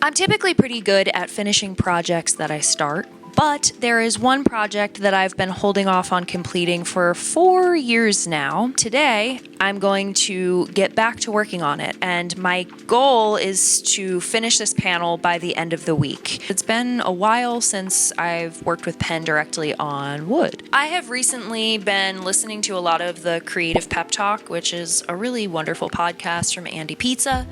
I'm typically pretty good at finishing projects that I start, but there is one project that I've been holding off on completing for 4 years now. Today, I'm going to get back to working on it, and my goal is to finish this panel by the end of the week. It's been a while since I've worked with pen directly on wood. I have recently been listening to a lot of the Creative Pep Talk, which is a really wonderful podcast from Andy Pizza,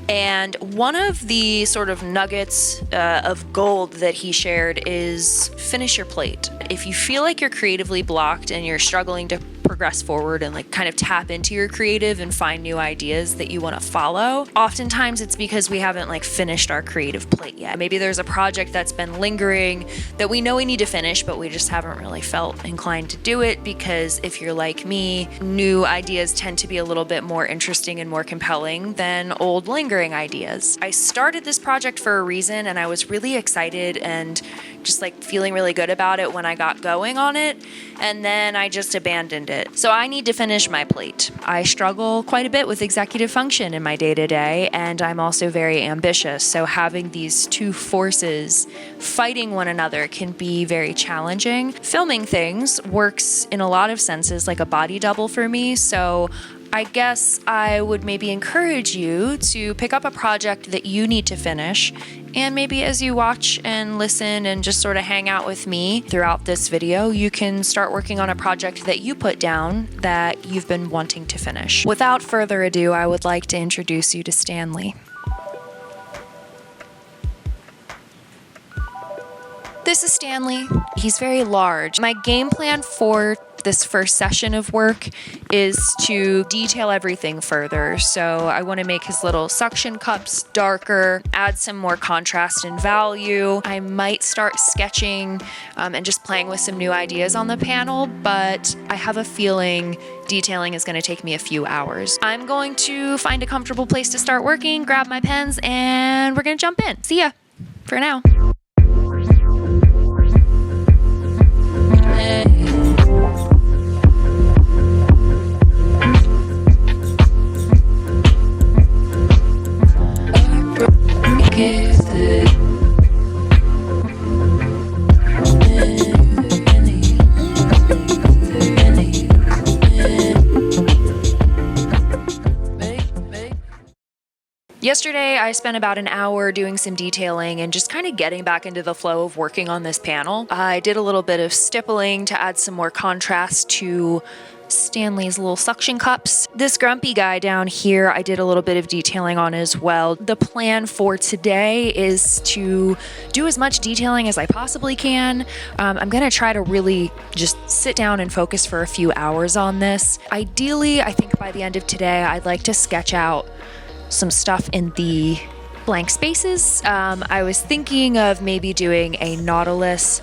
and one of the sort of nuggets of gold that he shared is finish your plate. If you feel like you're creatively blocked and you're struggling to progress forward and like kind of tap into your creative and find new ideas that you want to follow, oftentimes it's because we haven't like finished our creative plate yet. Maybe there's a project that's been lingering that we know we need to finish, but we just haven't really felt inclined to do it because if you're like me, new ideas tend to be a little bit more interesting and more compelling than old lingering ideas. I started this project for a reason and I was really excited and just like feeling really good about it when I got going on it, and then I just abandoned it. So I need to finish my plate. I struggle quite a bit with executive function in my day-to-day, and I'm also very ambitious. So having these two forces fighting one another can be very challenging. Filming things works in a lot of senses like a body double for me, so I guess I would maybe encourage you to pick up a project that you need to finish, and maybe as you watch and listen and just sort of hang out with me throughout this video, you can start working on a project that you put down that you've been wanting to finish. Without further ado, I would like to introduce you to Stanley. This is Stanley. He's very large. My game plan for this first session of work is to detail everything further. So I want to make his little suction cups darker, add some more contrast and value. I might start sketching and just playing with some new ideas on the panel, but I have a feeling detailing is going to take me a few hours. I'm going to find a comfortable place to start working, grab my pens, and we're going to jump in. See ya for now. Yesterday, I spent about an hour doing some detailing and just kind of getting back into the flow of working on this panel. I did a little bit of stippling to add some more contrast to Stanley's little suction cups. This grumpy guy down here, I did a little bit of detailing on as well. The plan for today is to do as much detailing as I possibly can. I'm going to try to really just sit down and focus for a few hours on this. Ideally, I think by the end of today, I'd like to sketch out some stuff in the blank spaces. I was thinking of maybe doing a nautilus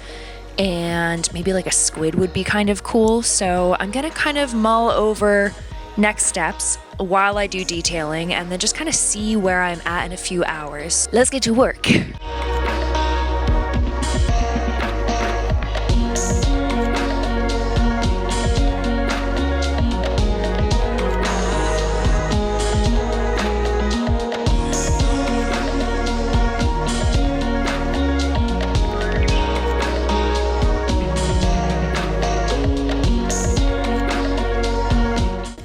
and maybe like a squid would be kind of cool. So I'm gonna kind of mull over next steps while I do detailing and then just kind of see where I'm at in a few hours. Let's get to work.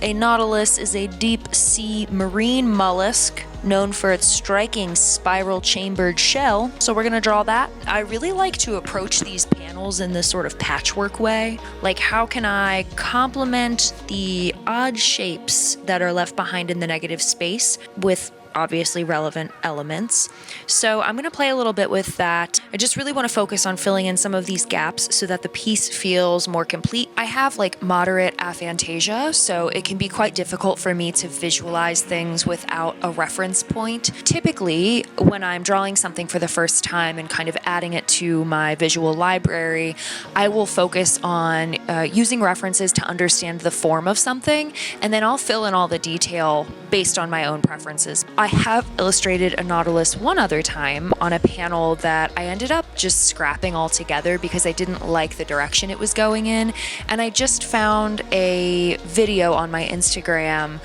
A nautilus is a deep-sea marine mollusk known for its striking spiral-chambered shell. So we're gonna draw that. I really like to approach these panels in this sort of patchwork way. Like, how can I complement the odd shapes that are left behind in the negative space with obviously relevant elements. So I'm going to play a little bit with that. I just really want to focus on filling in some of these gaps so that the piece feels more complete. I have like moderate aphantasia, so it can be quite difficult for me to visualize things without a reference point. Typically, when I'm drawing something for the first time and kind of adding it to my visual library, I will focus on using references to understand the form of something, and then I'll fill in all the detail based on my own preferences. I have illustrated a nautilus one other time on a panel that I ended up just scrapping altogether because I didn't like the direction it was going in. And I just found a video on my Instagram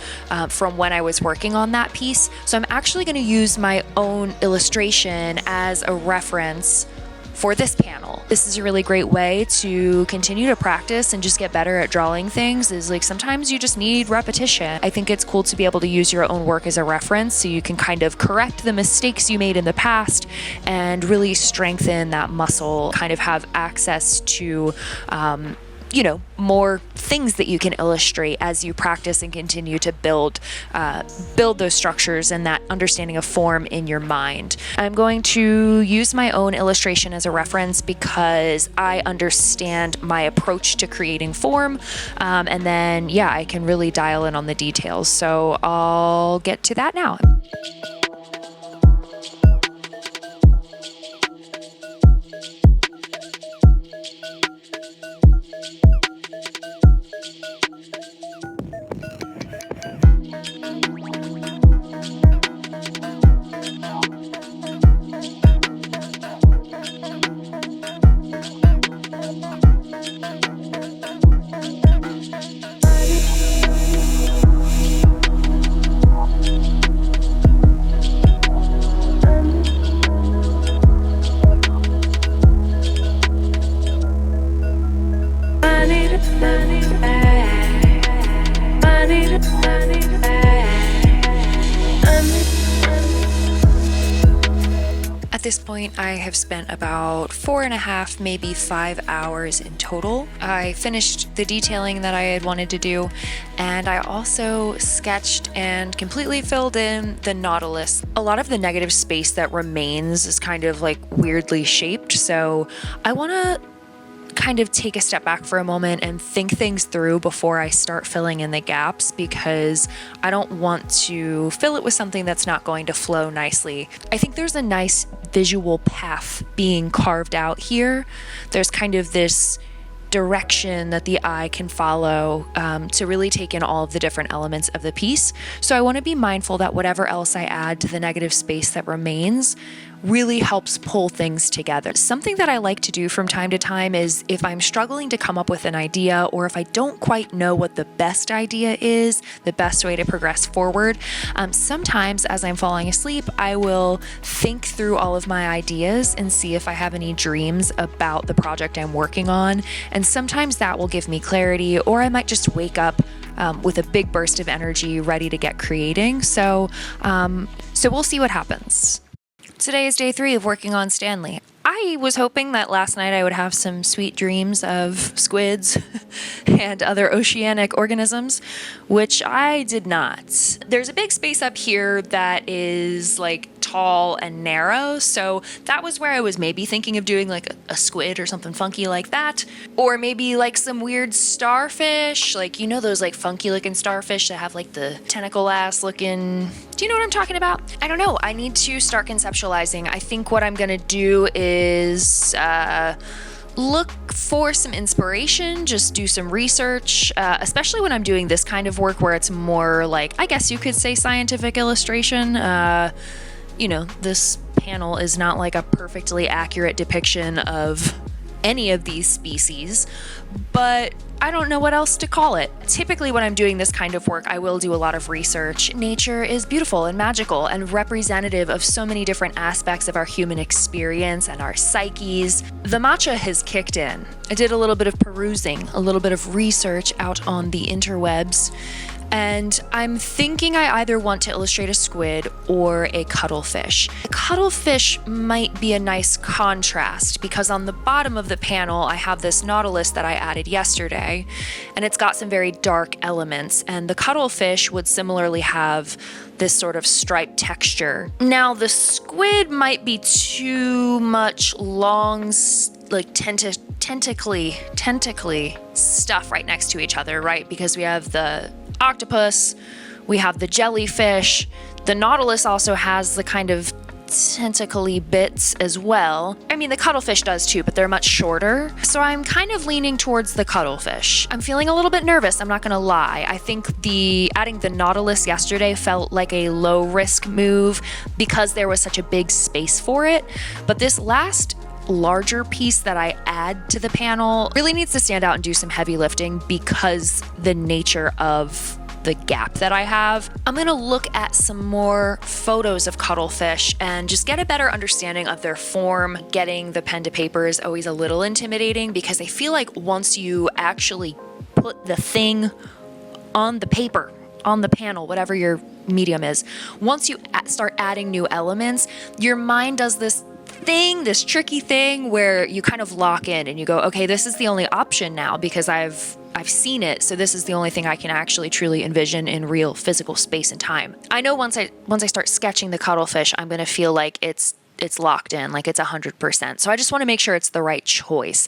from when I was working on that piece. So I'm actually going to use my own illustration as a reference for this panel. This is a really great way to continue to practice and just get better at drawing things. Is like sometimes you just need repetition. I think it's cool to be able to use your own work as a reference so you can kind of correct the mistakes you made in the past and really strengthen that muscle, kind of have access to more things that you can illustrate as you practice and continue to build those structures and that understanding of form in your mind. I'm going to use my own illustration as a reference because I understand my approach to creating form, and then I can really dial in on the details. So I'll get to that now. At this point, I have spent about 4.5, maybe 5 hours in total. I finished the detailing that I had wanted to do, and I also sketched and completely filled in the nautilus. A lot of the negative space that remains is kind of like weirdly shaped, so I want to kind of take a step back for a moment and think things through before I start filling in the gaps, because I don't want to fill it with something that's not going to flow nicely. I think there's a nice visual path being carved out here. There's kind of this direction that the eye can follow to really take in all of the different elements of the piece. So I want to be mindful that whatever else I add to the negative space that remains really helps pull things together. Something that I like to do from time to time is if I'm struggling to come up with an idea, or if I don't quite know what the best idea is, the best way to progress forward, sometimes as I'm falling asleep, I will think through all of my ideas and see if I have any dreams about the project I'm working on. And sometimes that will give me clarity, or I might just wake up with a big burst of energy ready to get creating. So we'll see what happens. Today is day 3 of working on Stanley. I was hoping that last night I would have some sweet dreams of squids and other oceanic organisms, which I did not. There's a big space up here that is like tall and narrow, so that was where I was maybe thinking of doing like a squid or something funky like that, or maybe like some weird starfish, like those like funky looking starfish that have like the tentacle ass looking. Do you know what I'm talking about? I don't know. I need to start conceptualizing. I think what I'm gonna do is look for some inspiration, just do some research, especially when I'm doing this kind of work where it's more like, I guess you could say, scientific illustration. This panel is not like a perfectly accurate depiction of any of these species, but I don't know what else to call it. Typically when I'm doing this kind of work, I will do a lot of research. Nature is beautiful and magical and representative of so many different aspects of our human experience and our psyches. The matcha has kicked in. I did a little bit of perusing, a little bit of research out on the interwebs, and I'm thinking I either want to illustrate a squid or a cuttlefish. The cuttlefish might be a nice contrast because on the bottom of the panel I have this nautilus that I added yesterday, and it's got some very dark elements, and the cuttlefish would similarly have this sort of striped texture. Now the squid might be too much long, like tentacly stuff right next to each other, right? Because we have the octopus, we have the jellyfish. The nautilus also has the kind of tentacly bits as well. I mean, the cuttlefish does too, but they're much shorter. So I'm kind of leaning towards the cuttlefish. I'm feeling a little bit nervous, I'm not gonna lie. I think adding the nautilus yesterday felt like a low risk move because there was such a big space for it. But this last larger piece that I add to the panel really needs to stand out and do some heavy lifting because the nature of the gap that I have. I'm gonna look at some more photos of cuttlefish and just get a better understanding of their form. Getting the pen to paper is always a little intimidating because I feel like once you actually put the thing on the paper, on the panel, whatever your medium is, once you start adding new elements, your mind does this tricky thing where you kind of lock in and you go, okay, this is the only option now because I've seen it, so this is the only thing I can actually truly envision in real physical space and time. I know once I start sketching the cuttlefish, I'm gonna feel like it's locked in, like it's 100%. So I just want to make sure it's the right choice.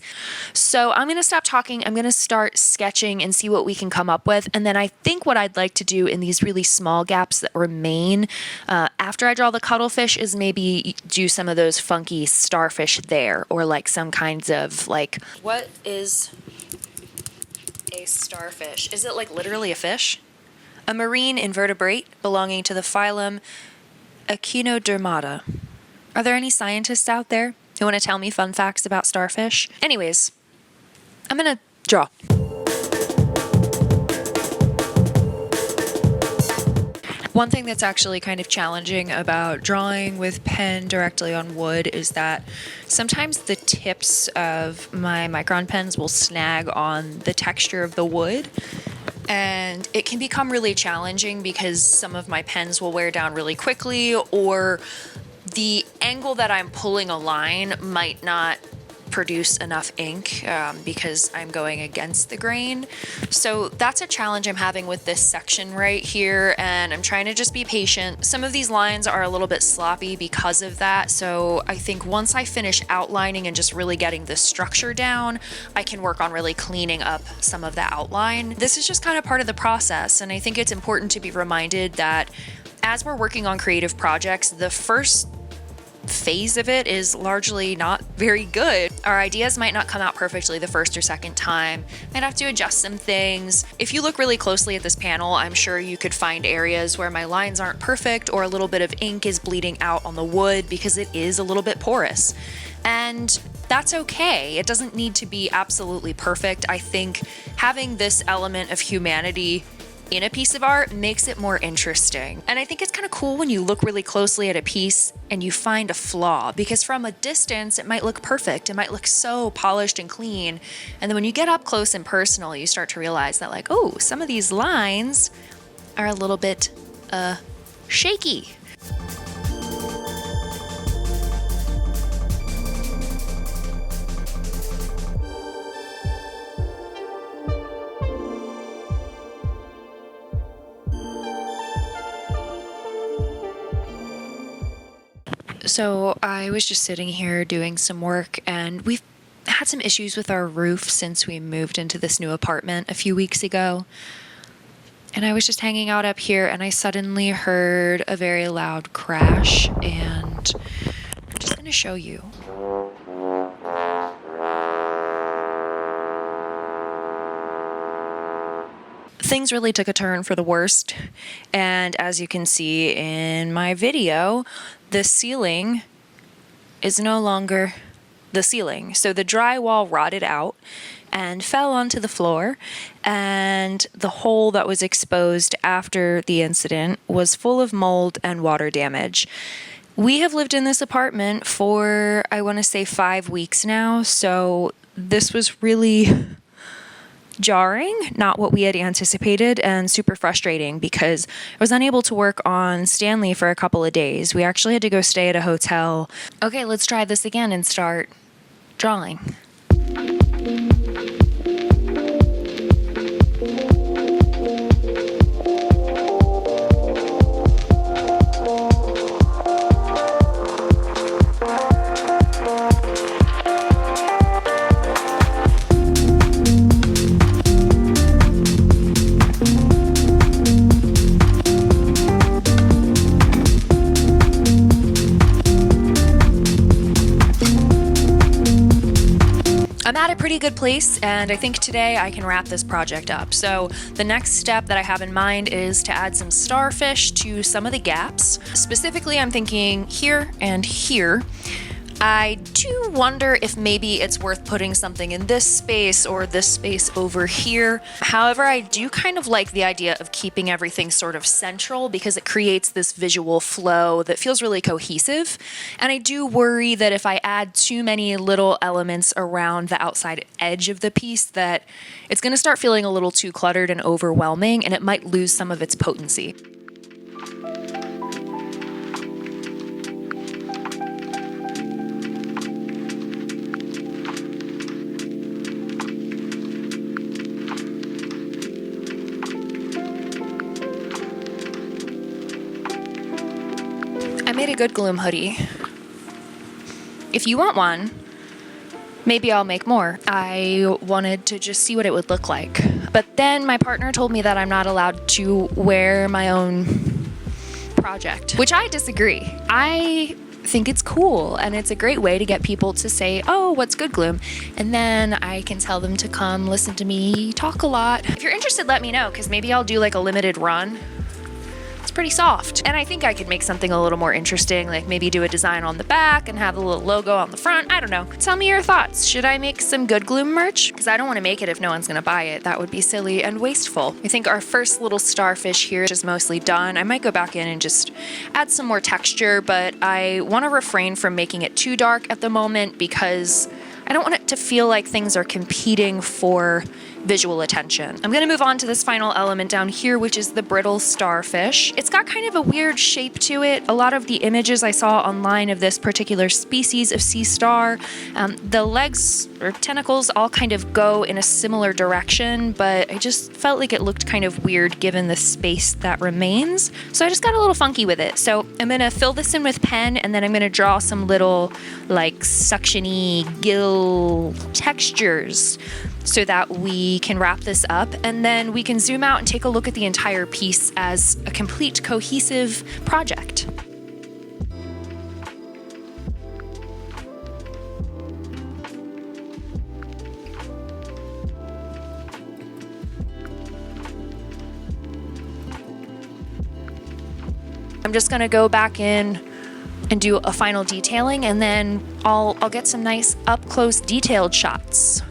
So I'm gonna stop talking. I'm gonna start sketching and see what we can come up with. And then I think what I'd like to do in these really small gaps that remain after I draw the cuttlefish is maybe do some of those funky starfish there, or like some kinds of like, what is a starfish? Is it like literally a fish? A marine invertebrate belonging to the phylum Echinodermata. Are there any scientists out there who want to tell me fun facts about starfish? Anyways, I'm gonna draw. One thing that's actually kind of challenging about drawing with pen directly on wood is that sometimes the tips of my Micron pens will snag on the texture of the wood. And it can become really challenging because some of my pens will wear down really quickly, or the angle that I'm pulling a line might not produce enough ink because I'm going against the grain. So that's a challenge I'm having with this section right here, and I'm trying to just be patient. Some of these lines are a little bit sloppy because of that, so I think once I finish outlining and just really getting the structure down, I can work on really cleaning up some of the outline. This is just kind of part of the process, and I think it's important to be reminded that as we're working on creative projects, the first phase of it is largely not very good. Our ideas might not come out perfectly the first or second time. Might have to adjust some things. If you look really closely at this panel, I'm sure you could find areas where my lines aren't perfect or a little bit of ink is bleeding out on the wood because it is a little bit porous. And that's okay. It doesn't need to be absolutely perfect. I think having this element of humanity in a piece of art makes it more interesting. And I think it's kind of cool when you look really closely at a piece and you find a flaw, because from a distance it might look perfect, it might look so polished and clean, and then when you get up close and personal you start to realize that, like, oh, some of these lines are a little bit shaky. So I was just sitting here doing some work, and we've had some issues with our roof since we moved into this new apartment a few weeks ago. And I was just hanging out up here and I suddenly heard a very loud crash, and I'm just going to show you. Things really took a turn for the worst, and as you can see in my video, the ceiling is no longer the ceiling. So the drywall rotted out and fell onto the floor, and the hole that was exposed after the incident was full of mold and water damage. We have lived in this apartment for, I want to say, 5 weeks now, so this was really jarring, not what we had anticipated, and super frustrating because I was unable to work on Stanley for a couple of days. We actually had to go stay at a hotel. Okay, let's try this again and start drawing. I'm at a pretty good place, and I think today I can wrap this project up. So the next step that I have in mind is to add some starfish to some of the gaps. Specifically, I'm thinking here and here. I do wonder if maybe it's worth putting something in this space or this space over here. However, I do kind of like the idea of keeping everything sort of central because it creates this visual flow that feels really cohesive. And I do worry that if I add too many little elements around the outside edge of the piece, that it's going to start feeling a little too cluttered and overwhelming, and it might lose some of its potency. I made a good gloom hoodie. If you want one, maybe I'll make more. I wanted to just see what it would look like. But then my partner told me that I'm not allowed to wear my own project, which I disagree. I think it's cool, and it's a great way to get people to say, oh, what's good, Gloom? And then I can tell them to come listen to me talk a lot. If you're interested, let me know, because maybe I'll do like a limited run. It's pretty soft. And I think I could make something a little more interesting, like maybe do a design on the back and have a little logo on the front. I don't know. Tell me your thoughts. Should I make some Good Gloom merch? Because I don't want to make it if no one's going to buy it. That would be silly and wasteful. I think our first little starfish here is mostly done. I might go back in and just add some more texture, but I want to refrain from making it too dark at the moment because I don't want it to feel like things are competing for visual attention. I'm going to move on to this final element down here, which is the brittle starfish. It's got kind of a weird shape to it. A lot of the images I saw online of this particular species of sea star, the legs or tentacles all kind of go in a similar direction, but I just felt like it looked kind of weird given the space that remains. So I just got a little funky with it. So I'm going to fill this in with pen, and then I'm going to draw some little like suction-y gill textures so that we can wrap this up, and then we can zoom out and take a look at the entire piece as a complete cohesive project. I'm just gonna go back in and do a final detailing, and then I'll get some nice up close detailed shots.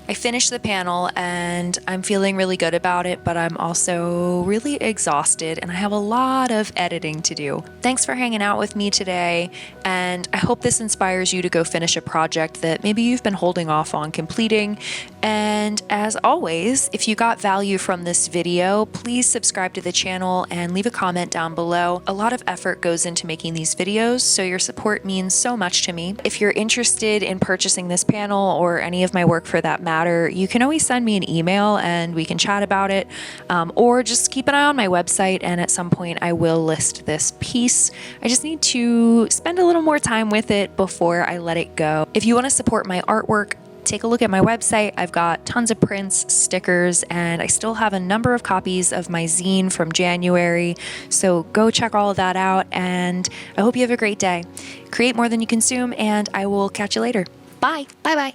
I finished the panel and I'm feeling really good about it, but I'm also really exhausted and I have a lot of editing to do. Thanks for hanging out with me today, and I hope this inspires you to go finish a project that maybe you've been holding off on completing. And as always, if you got value from this video, please subscribe to the channel and leave a comment down below. A lot of effort goes into making these videos, so your support means so much to me. If you're interested in purchasing this panel or any of my work for that matter, you can always send me an email and we can chat about it, or just keep an eye on my website, and at some point I will list this piece. I just need to spend a little more time with it before I let it go. If you want to support my artwork, take a look at my website. I've got tons of prints, stickers, and I still have a number of copies of my zine from January. So go check all of that out, and I hope you have a great day. Create more than you consume, and I will catch you later. Bye. Bye-bye.